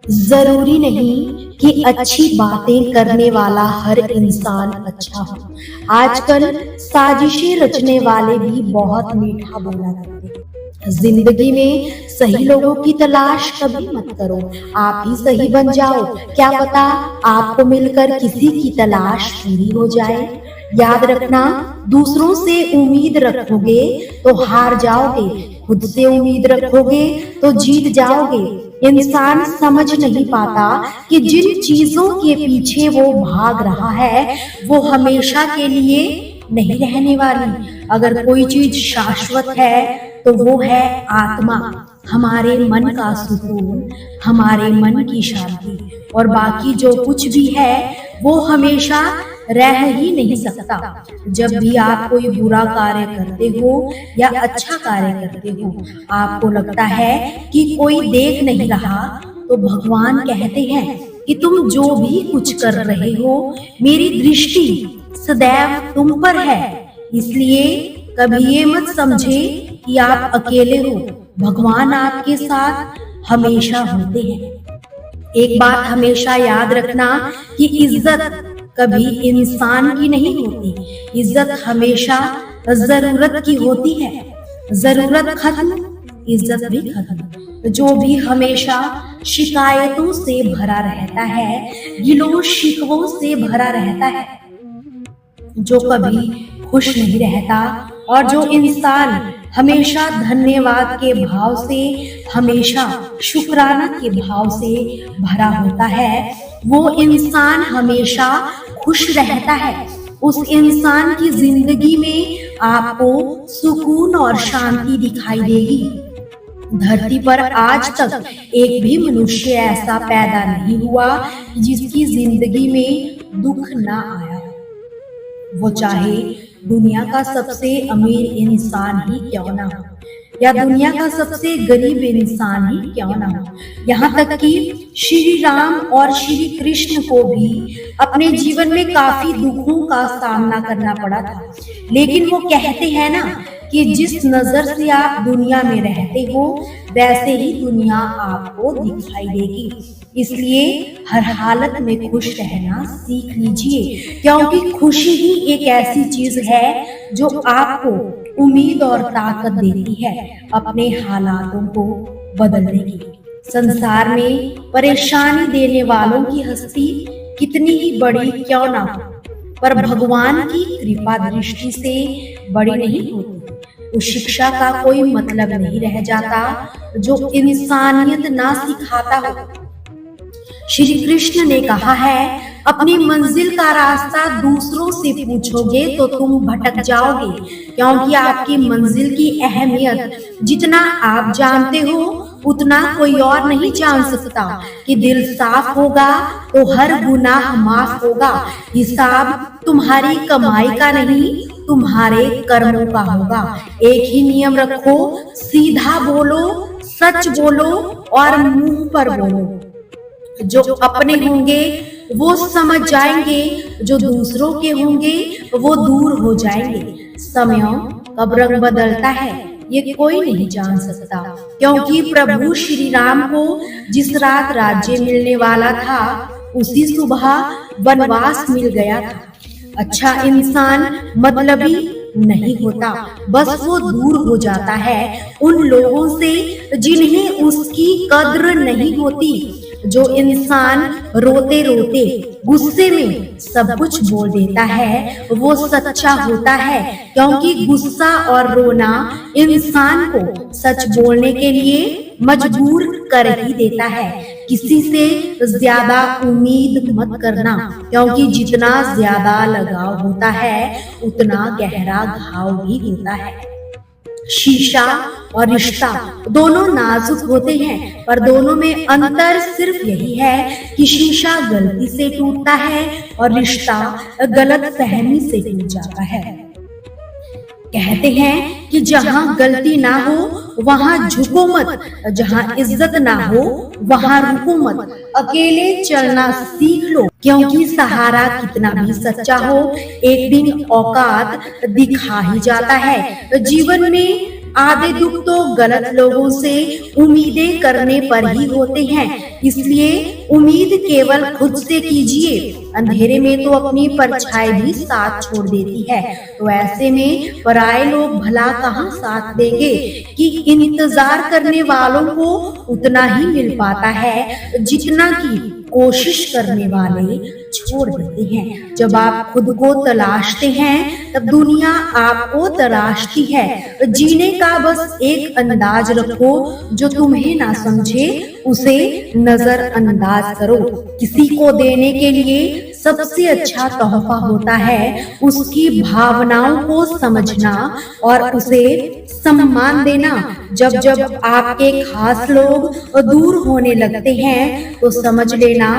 जरूरी नहीं कि अच्छी बातें करने वाला हर इंसान अच्छा हो। आजकल साजिशें रचने वाले भी बहुत मीठा बोला करते हैं। जिंदगी में सही लोगों की तलाश कभी मत करो, आप ही सही बन जाओ। क्या पता आपको मिलकर किसी की तलाश पूरी हो जाए। याद रखना, दूसरों से उम्मीद रखोगे तो हार जाओगे, खुद से उम्मीद रखोगे तो जीत जाओगे। इंसान समझ नहीं पाता कि जिन चीजों के पीछे वो भाग रहा है वो हमेशा के लिए नहीं रहने वाली। अगर कोई चीज शाश्वत है तो वो है आत्मा, हमारे मन का सुकून, हमारे मन की शांति। और बाकी जो कुछ भी है वो हमेशा रह ही नहीं सकता। जब भी आप कोई बुरा कार्य करते हो या अच्छा कार्य करते हो, आपको लगता है कि कोई देख नहीं रहा, तो भगवान कहते हैं कि तुम जो भी कुछ कर रहे हो, मेरी दृष्टि सदैव तुम पर है। इसलिए कभी ये मत समझे कि आप अकेले हो, भगवान आपके साथ हमेशा होते हैं। एक बात हमेशा याद रखना कि इज्जत कभी इंसान की नहीं होती, इज्जत हमेशा जरूरत की होती है। जरूरत खत्म, इज्जत भी खत्म। जो भी हमेशा शिकायतों से भरा रहता है, गिलो शिकवों से भरा रहता है, जो कभी खुश नहीं रहता, और जो इंसान हमेशा धन्यवाद के भाव से, हमेशा शुक्राना के भाव से भरा होता है, वो इंसान हमेशा खुश रहता है। उस इंसान की जिंदगी में आपको सुकून और शांति दिखाई देगी। धरती पर आज तक एक भी मनुष्य ऐसा पैदा नहीं हुआ जिसकी जिंदगी में दुख ना आया। वो चाहे दुनिया का सबसे अमीर इंसान ही क्यों ना हो, या दुनिया का सबसे गरीब इंसान ही क्यों ना हो। यहाँ तक कि श्री राम और श्री कृष्ण को भी अपने जीवन में काफी दुखों का सामना करना पड़ा था, लेकिन वो कहते हैं ना कि जिस नजर से आप दुनिया में रहते हो वैसे ही दुनिया आपको दिखाई देगी। इसलिए हर हालत में खुश रहना सीख लीजिए, क्योंकि खुशी ही एक ऐसी चीज है जो आपको उम्मीद और ताकत देती है अपने हालातों को बदलने की। संसार में परेशानी देने वालों की हस्ती कितनी ही बड़ी क्यों ना हो, पर भगवान की कृपा दृष्टि से बड़ी नहीं होती। उस शिक्षा का कोई मतलब नहीं रह जाता जो इंसानियत ना सिखाता हो। श्री कृष्ण ने कहा है, अपनी मंजिल का रास्ता दूसरों से पूछोगे तो तुम भटक जाओगे, क्योंकि आपकी मंजिल की अहमियत जितना आप जानते हो उतना कोई और नहीं जान सकता। कि दिल साफ होगा तो हर गुनाह माफ होगा। हिसाब तुम्हारी कमाई का नहीं, तुम्हारे कर्मों का होगा। एक ही नियम रखो, सीधा बोलो, सच बोलो और मुंह पर बोलो। जो अपने होंगे वो समझ जाएंगे, जो दूसरों के होंगे वो दूर हो जाएंगे। समय कब रंग बदलता है ये कोई नहीं जान सकता, क्योंकि प्रभु श्री राम को जिस रात राज्य मिलने वाला था उसी सुबह वनवास मिल गया था। अच्छा इंसान मतलबी नहीं होता, बस वो दूर हो जाता है उन लोगों से जिन्हें उसकी कद्र नहीं होती। जो इंसान रोते रोते गुस्से में सब कुछ बोल देता है वो सच्चा होता है, क्योंकि गुस्सा और रोना इंसान को सच बोलने के लिए मजबूर कर ही देता है। किसी से ज्यादा उम्मीद मत करना, क्योंकि जितना ज्यादा लगाव होता है उतना गहरा घाव भी होता है। शीशा और रिश्ता दोनों नाजुक होते हैं, पर दोनों में अंतर सिर्फ यही है कि शीशा गलती से टूटता है और रिश्ता गलत फहमी से टूट जाता है। कहते हैं कि जहाँ गलती ना हो वहाँ झुको मत, जहाँ इज्जत ना हो वहाँ रुको मत। अकेले चलना सीख लो, क्योंकि सहारा कितना भी सच्चा हो एक दिन औकात दिखा ही जाता है। जीवन में आधे दुख तो गलत लोगों से उम्मीदें करने पर ही होते हैं, इसलिए उम्मीद केवल खुद से कीजिए। अंधेरे में तो अपनी परछाई भी साथ छोड़ देती है, तो ऐसे में पराये लोग भला कहाँ साथ देंगे कि इंतजार करने वालों को उतना ही मिल पाता है जितना कि कोशिश करने वाले छोड़ देते हैं। जब आप खुद को तलाशते हैं तब दुनिया आपको तलाशती है। जीने का बस एक अंदाज रखो, जो तुम्हें ना समझे उसे नजरअंदाज करो। किसी को देने के लिए सबसे अच्छा तोहफा होता है उसकी भावनाओं को समझना और उसे सम्मान देना। जब जब आपके खास लोग दूर होने लगते हैं तो समझ लेना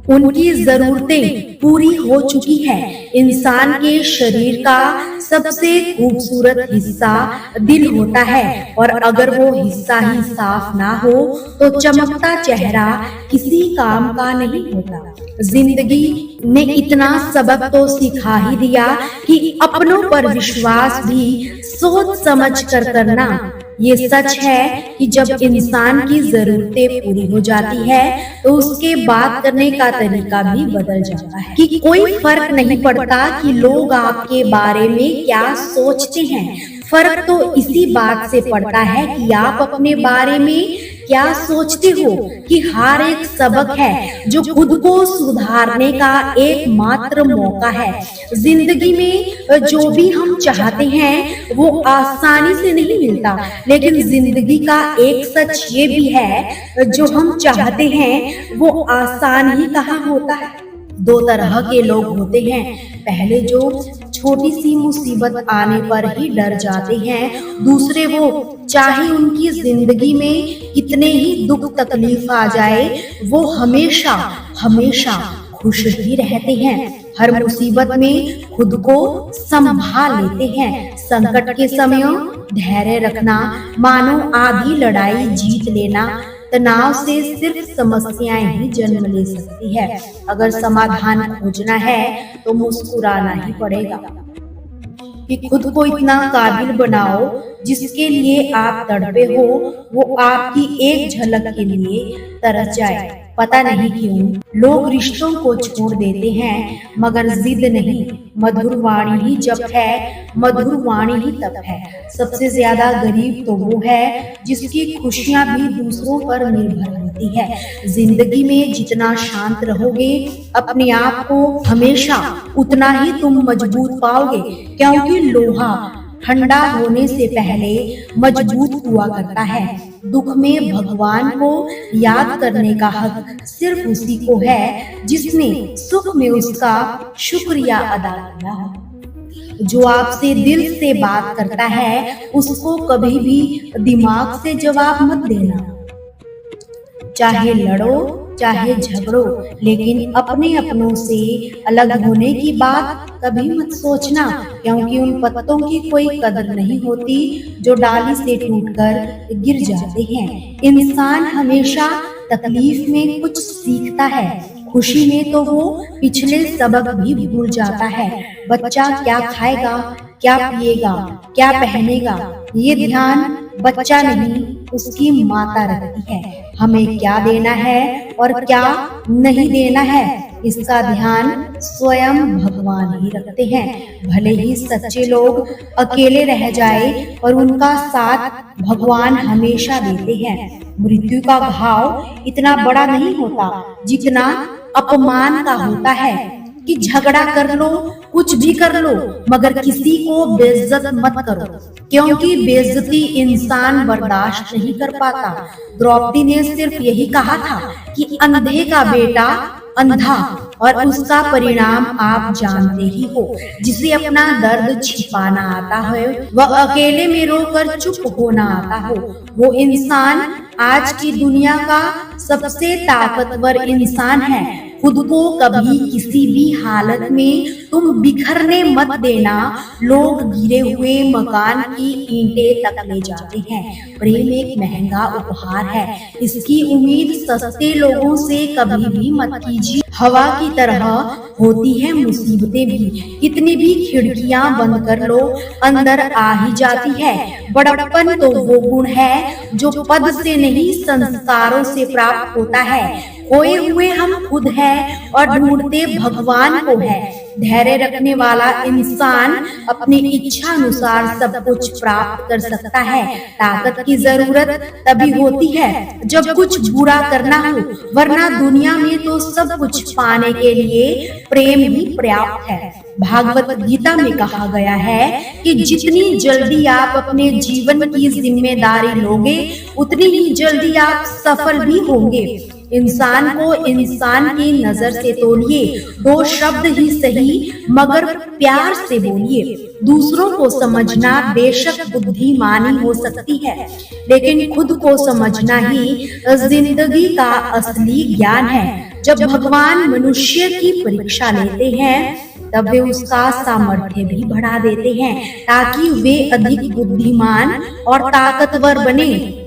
उनकी जरूरतें पूरी हो चुकी है। इंसान के शरीर का सबसे खूबसूरत हिस्सा दिल होता है, और अगर वो हिस्सा ही साफ ना हो तो चमकता चेहरा किसी काम का नहीं होता। जिंदगी ने इतना सबक तो सिखा ही दिया कि अपनों पर विश्वास भी सोच समझ कर करना। ये सच है कि जब इंसान की जरूरतें पूरी हो जाती है तो उसके बात करने का तरीका भी बदल जाता है, कि कोई फर्क नहीं पड़ता कि लोग आपके बारे में क्या सोचते हैं। फर्क तो इसी बात से पड़ता है कि आप अपने बारे में क्या सोचते हो। कि हर एक सबक है जो खुद को सुधारने का एकमात्र मौका है। जिंदगी में जो भी हम चाहते हैं वो आसानी से नहीं मिलता, लेकिन जिंदगी का एक सच ये भी है, जो हम चाहते हैं वो आसान ही कहाँ होता है। दो तरह के लोग होते हैं, पहले जो छोटी सी मुसीबत आने पर ही डर जाते हैं, दूसरे वो चाहे उनकी जिंदगी में कितने ही दुख तकलीफ आ जाए वो हमेशा हमेशा खुश ही रहते हैं। हर मुसीबत में खुद को संभाल लेते हैं। संकट के समय धैर्य रखना मानो आधी लड़ाई जीत लेना। तनाव से सिर्फ समस्याएं ही जन्म ले सकती है। अगर समाधान खोजना है तो मुस्कुराना ही पड़ेगा। कि खुद को इतना काबिल बनाओ जिसके लिए आप तड़पे हो वो आपकी एक झलक के लिए तरस जाए। पता नहीं क्यों लोग रिश्तों को छोड़ देते हैं, मगर जिद नहीं। मधुर वाणी ही जप है, मधुर वाणी ही तप है। सबसे ज्यादा गरीब तो वो है जिसकी खुशियां भी दूसरों पर निर्भर होती है। जिंदगी में जितना शांत रहोगे अपने आप को हमेशा उतना ही तुम मजबूत पाओगे, क्योंकि लोहा ठंडा होने से पहले मजबूत हुआ करता है। दुख में भगवान को याद करने का हक सिर्फ उसी को है जिसने सुख में उसका शुक्रिया अदा किया। जो आपसे दिल से बात करता है उसको कभी भी दिमाग से जवाब मत देना। चाहे लड़ो चाहे झगड़ो, लेकिन अपने अपनों से अलग होने की बात कभी मत सोचना, क्योंकि उन पत्तों की कोई कदर नहीं होती जो डाली से टूटकर गिर जाते हैं। इंसान हमेशा तकलीफ में कुछ सीखता है, खुशी में तो वो पिछले सबक भी भूल जाता है। बच्चा क्या खाएगा, क्या पिएगा, क्या पहनेगा, ये ध्यान बच्चा नहीं उसकी माता रखती है। हमें क्या देना है और क्या नहीं देना है इसका ध्यान स्वयं भगवान ही रखते हैं। भले ही सच्चे लोग अकेले रह जाए और उनका साथ भगवान हमेशा देते हैं। मृत्यु का घाव इतना बड़ा नहीं होता जितना अपमान का होता है। कि झगड़ा कर लो, कुछ भी कर लो, मगर किसी को बेइज्जत मत करो, क्योंकि बेइज्जती इंसान बर्दाश्त नहीं कर पाता। द्रौपदी ने सिर्फ यही कहा था कि अंधे का बेटा अंधा, और उसका परिणाम आप जानते ही हो। जिसे अपना दर्द छिपाना आता है, वह अकेले में रोकर चुप होना आता हो, वो इंसान आज की दुनिया का सबसे ताकतवर इंसान है। खुद को कभी किसी भी हालत में तुम बिखरने मत देना। लोग गिरे हुए मकान की ईंटें तक ले जाते हैं। प्रेम एक महंगा उपहार है, इसकी उम्मीद सस्ते लोगों से कभी भी मत कीजिए। हवा की तरह होती है मुसीबतें भी, कितनी भी खिड़कियां बंद कर लो अंदर आ ही जाती है। बड़प्पन तो वो गुण है जो पद से नहीं संस्कारों से प्राप्त होता है। खोए हुए हम खुद हैं और ढूंढते भगवान को है। धैर्य रखने वाला इंसान अपनी इच्छा अनुसार सब कुछ प्राप्त कर सकता है। ताकत की जरूरत तभी होती है जब कुछ बुरा करना हो, वरना दुनिया में तो सब कुछ पाने के लिए प्रेम ही पर्याप्त है। भागवत गीता में कहा गया है कि जितनी जल्दी आप अपने जीवन की जिम्मेदारी लोगे, उतनी ही जल्दी आप सफल भी होंगे। इंसान को इंसान की नजर से तोलिए, 2 शब्द ही सही मगर प्यार से बोलिए। दूसरों को समझना बेशक बुद्धिमानी हो सकती है, लेकिन खुद को समझना ही जिंदगी का असली ज्ञान है। जब भगवान मनुष्य की परीक्षा लेते हैं तब वे उसका सामर्थ्य भी बढ़ा देते हैं ताकि वे अधिक बुद्धिमान और ताकतवर बने।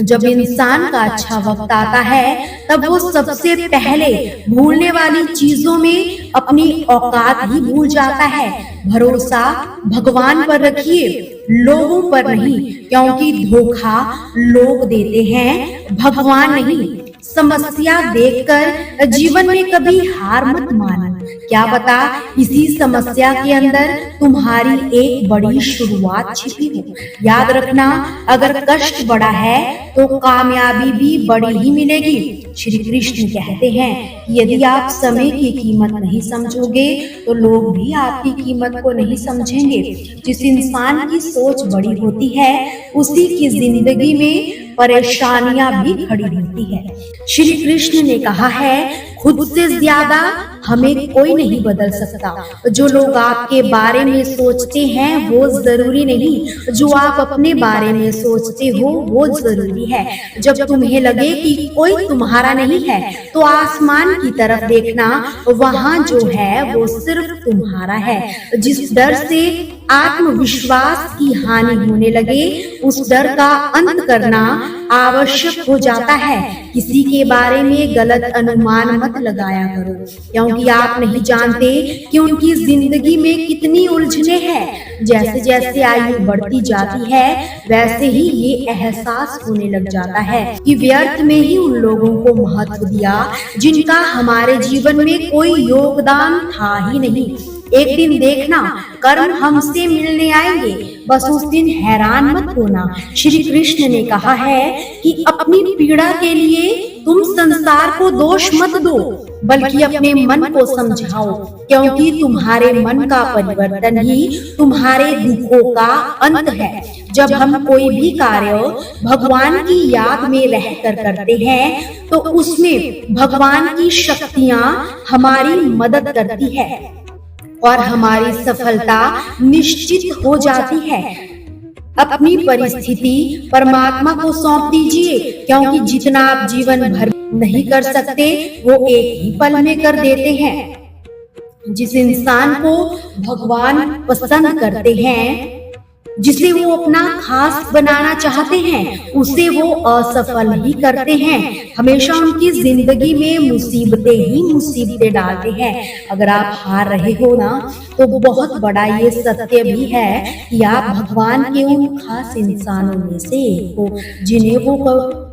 जब इंसान का अच्छा वक्त आता है तब वो सबसे पहले भूलने वाली चीजों में अपनी औकात ही भूल जाता है। भरोसा भगवान पर रखिए, लोगों पर नहीं, क्योंकि धोखा लोग देते हैं, भगवान नहीं। समस्या देखकर जीवन में कभी हार मत मानो, क्या पता इसी समस्या के अंदर तुम्हारी एक बड़ी शुरुआत छिपी हो। याद रखना, अगर कष्ट बड़ा है तो कामयाबी भी बड़ी ही मिलेगी। श्री कृष्ण कहते हैं कि यदि आप समय की कीमत नहीं समझोगे तो लोग भी आपकी कीमत को नहीं समझेंगे। जिस इंसान की सोच बड़ी होती है उसी की जिंदगी में परेशानियां भी खड़ी होती है। श्री कृष्ण ने कहा है, खुद से ज्यादा हमें कोई नहीं बदल सकता। जो लोग आपके बारे में सोचते हैं वो जरूरी नहीं, जो आप अपने बारे में सोचते हो वो जरूरी है। जब तुम्हें लगे कि कोई तुम्हारा नहीं है तो आसमान की तरफ देखना, वहाँ जो है वो सिर्फ तुम्हारा है। जिस डर से आत्मविश्वास की हानि होने लगे उस डर का अंत करना आवश्यक हो जाता है। किसी के बारे में गलत अनुमान मत लगाया करो, क्योंकि आप नहीं जानते कि उनकी जिंदगी में कितनी उलझने हैं। जैसे जैसे आयु बढ़ती जाती है वैसे ही ये एहसास होने लग जाता है कि व्यर्थ में ही उन लोगों को महत्व दिया जिनका हमारे जीवन में कोई योगदान था ही नहीं। एक दिन देखना, कर्म हमसे मिलने आएंगे, बस उस दिन हैरान मत होना। श्री कृष्ण ने कहा है कि अपनी पीड़ा के लिए तुम संसार को दोष मत दो, बल्कि अपने मन को समझाओ, क्योंकि तुम्हारे मन का परिवर्तन ही तुम्हारे दुखों का अंत है। जब हम कोई भी कार्य भगवान की याद में रहकर करते हैं तो उसमें भगवान की शक्तियाँ हमारी मदद करती है और हमारी सफलता निश्चित हो जाती है। अपनी परिस्थिति परमात्मा को सौंप दीजिए, क्योंकि जितना आप जीवन भर नहीं कर सकते वो एक ही पल में कर देते हैं। जिस इंसान को भगवान पसंद करते हैं, जिसे वो अपना खास बनाना चाहते हैं, उसे वो असफल ही करते हैं। हमेशा उनकी जिंदगी में मुसीबतें ही मुसीबतें डालते हैं। अगर आप हार रहे हो ना तो बहुत बड़ा ये सत्य भी है कि आप भगवान के उन खास इंसानों में से एक हो जिन्हें वो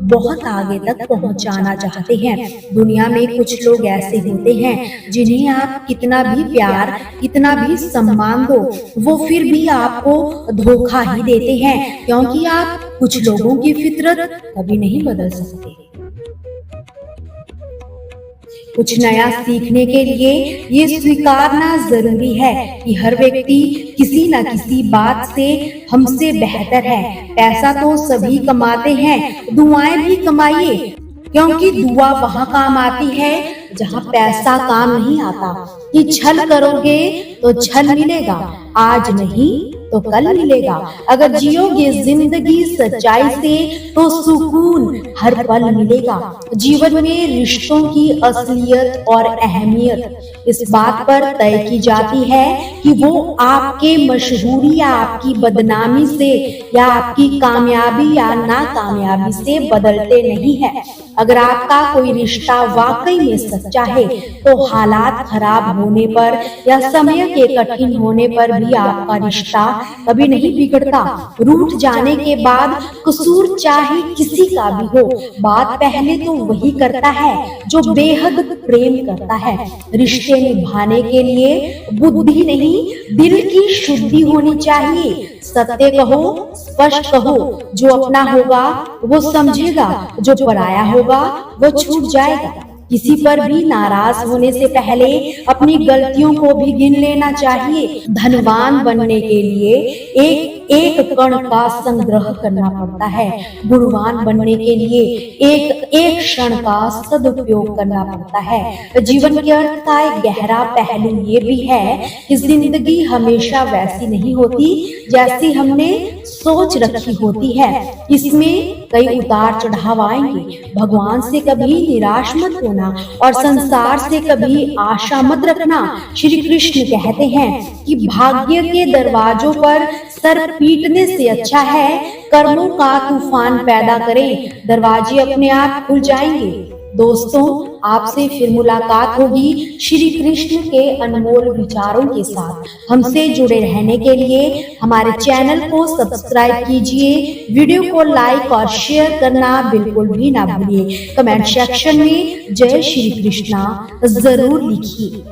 बहुत आगे तक पहुंचाना चाहते हैं। दुनिया में कुछ लोग ऐसे होते हैं जिन्हें आप कितना भी प्यार, कितना भी सम्मान दो, वो फिर भी आपको धोखा ही देते हैं, क्योंकि आप कुछ लोगों की फितरत कभी नहीं बदल सकते। कुछ नया सीखने के लिए ये स्वीकारना जरूरी है कि हर व्यक्ति किसी न किसी बात से हमसे बेहतर है। पैसा तो सभी कमाते हैं, दुआएं भी कमाइए, क्योंकि दुआ वहाँ काम आती है जहाँ पैसा काम नहीं आता। कि छल करोगे तो छल मिलेगा, आज नहीं तो कल मिलेगा। अगर जियोगे जिंदगी सच्चाई से तो सुकून हर पल मिलेगा। जीवन में रिश्तों की असलियत और अहमियत इस बात पर तय की जाती है कि वो आपके मशहूरी या आपकी बदनामी से या आपकी कामयाबी या नाकामयाबी से बदलते नहीं है। अगर आपका कोई रिश्ता वाकई में सच्चा है तो हालात खराब होने पर या समय के कठिन होने पर भी आपका रिश्ता कभी नहीं बिगड़ता। रूठ जाने के बाद कसूर चाहे किसी का भी हो, बात पहले तो वही करता है जो बेहद प्रेम करता है। रिश्ते निभाने के लिए बुद्धि नहीं दिल की शुद्धि होनी चाहिए। सत्य कहो, स्पष्ट कहो, जो अपना होगा वो समझेगा, जो पराया होगा वो छूट जाएगा। किसी पर भी नाराज होने से पहले अपनी गलतियों को भी गिन लेना चाहिए। धनवान बनने के लिए एक एक कण का संग्रह करना पड़ता है, गुणवान बनने के लिए एक एक क्षण का सदुपयोग करना पड़ता है। जीवन के अर्थ का एक गहरा पहलू ये भी है कि जिंदगी हमेशा वैसी नहीं होती जैसी हमने सोच रखी होती है। इसमें कई उतार चढ़ाव आएंगे। भगवान से कभी निराश मत होना और संसार से कभी आशा मत रखना। श्री कृष्ण कहते हैं कि भाग्य के दरवाजों पर सर पीटने से अच्छा है कर्मों का तूफान पैदा करें, दरवाजे अपने आप खुल जाएंगे। दोस्तों, आपसे फिर मुलाकात होगी श्री कृष्ण के अनमोल विचारों के साथ। हमसे जुड़े रहने के लिए हमारे चैनल को सब्सक्राइब कीजिए, वीडियो को लाइक और शेयर करना बिल्कुल भी ना भूलिए। कमेंट सेक्शन में जय श्री कृष्णा जरूर लिखिए।